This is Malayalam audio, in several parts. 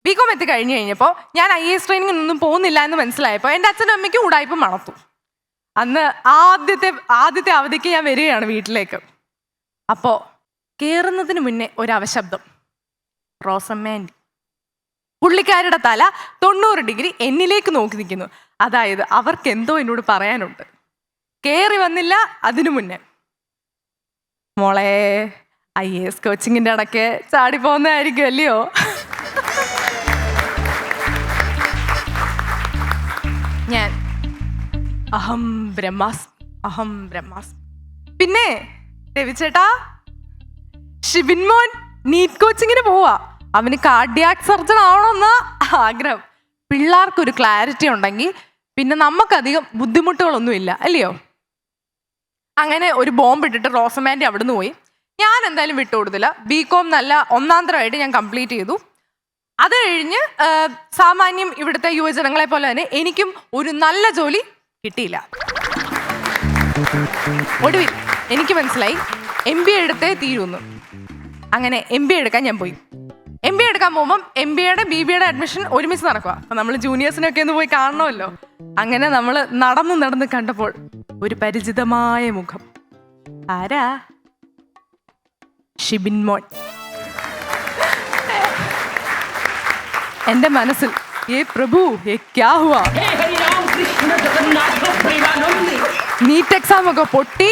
ബികോം എത്തി കഴിഞ്ഞപ്പോൾ ഞാൻ IAS ട്രെയിനിങ്ങിനൊന്നും പോകുന്നില്ല എന്ന് മനസ്സിലായപ്പോൾ എൻ്റെ അച്ഛനും അമ്മയ്ക്കും ഉടായ്പ മണത്തു. അന്ന് ആദ്യത്തെ അവധിക്ക് ഞാൻ വരികയാണ് വീട്ടിലേക്ക്. അപ്പോൾ കയറുന്നതിന് മുന്നേ ഒരവശബ്ദം, റോസമ്മേൻ്റെ. പുള്ളിക്കാരുടെ തല 90 ഡിഗ്രി എന്നിലേക്ക് നോക്കി നിൽക്കുന്നു. അതായത് അവർക്ക് എന്തോ എന്നോട് പറയാനുണ്ട്. കയറി വന്നില്ല അതിനു മുന്നേ, മോളെ IAS കോച്ചിങ്ങിൻ്റെ ഇടയ്ക്ക് ചാടി പോകുന്നതായിരിക്കും അല്ലയോ. ഞാൻ അഹം ബ്രഹ്മാസ്മി. പിന്നെ രവിചേട്ടാ, ഷിബിൻ മോൻ നീറ്റ് കോച്ചിങ്ങിന് പോവാ. അവന് കാർഡിയാക് സർജൻ ആവണമെന്നാ ആഗ്രഹം. പിള്ളേർക്കൊരു ക്ലാരിറ്റി ഉണ്ടെങ്കിൽ പിന്നെ നമുക്കധികം ബുദ്ധിമുട്ടുകളൊന്നുമില്ല അല്ലയോ. അങ്ങനെ ഒരു ബോംബ് ഇട്ടിട്ട് റോസമാൻഡി അവിടുന്ന് പോയി. ഞാൻ എന്തായാലും വിട്ടുകൊടുത്തില്ല. ബികോം നല്ല ഒന്നാന്തരമായിട്ട് ഞാൻ കംപ്ലീറ്റ് ചെയ്തു. അത് കഴിഞ്ഞ് സാമാന്യം ഇവിടുത്തെ യുവജനങ്ങളെ പോലെ തന്നെ എനിക്കും ഒരു നല്ല ജോലി കിട്ടിയില്ല. ഒടുവിൽ എനിക്ക് മനസ്സിലായി MBA എടുത്തേ തീരുന്നു. അങ്ങനെ MBA എടുക്കാൻ ഞാൻ പോയി. MBA എടുക്കാൻ പോകുമ്പം MBAയുടെ BBAയുടെ അഡ്മിഷൻ ഒരുമിച്ച് നടക്കുക. അപ്പം നമ്മൾ ജൂനിയേഴ്സിനൊക്കെ ഒന്ന് പോയി കാണണമല്ലോ. അങ്ങനെ നമ്മൾ നടന്ന് കണ്ടപ്പോൾ ഒരു പരിചിതമായ മുഖം. ആരാ? ഷിബിൻ മോൻ. എന്റെ മനസ്സിൽ പ്രഭു ക്യാ ഹുവാ. നീറ്റ് എക്സാം ഒക്കെ പൊട്ടി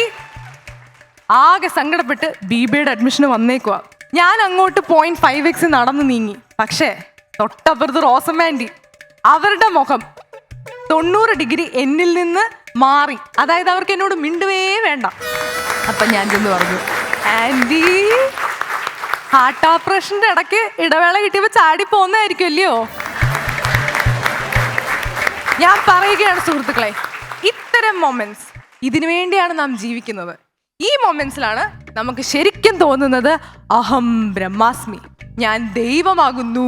ആകെ സങ്കടപ്പെട്ട് BBAയുടെ അഡ്മിഷന് വന്നേക്കുക. ഞാൻ അങ്ങോട്ട് 0.5x നടന്നു നീങ്ങി. പക്ഷേ തൊട്ടപ്പുറത്ത് റോസമാൻഡി. അവരുടെ മുഖം 90 ഡിഗ്രി എന്നിൽ നിന്ന് മാറി. അതായത് അവർക്ക് എന്നോട് മിണ്ടുവേ വേണ്ട. അപ്പം ഞാൻ ചെന്ന് പറഞ്ഞു, ആൻറ്റി ഹാർട്ട് ഓപ്പറേഷൻ്റെ ഇടയ്ക്ക് ഇടവേള കിട്ടിയപ്പോൾ ചാടി പോകുന്നതായിരിക്കും അല്ലയോ. ഞാൻ പറയുകയാണ് സുഹൃത്തുക്കളെ, ഇത്തരം മൊമെന്റ്സ് ഇതിനു വേണ്ടിയാണ് നാം ജീവിക്കുന്നത്. ഈ മൊമെന്റ്സിലാണ് നമുക്ക് ശരിക്കും തോന്നുന്നത് അഹം ബ്രഹ്മാസ്മി, ഞാൻ ദൈവമാകുന്നു.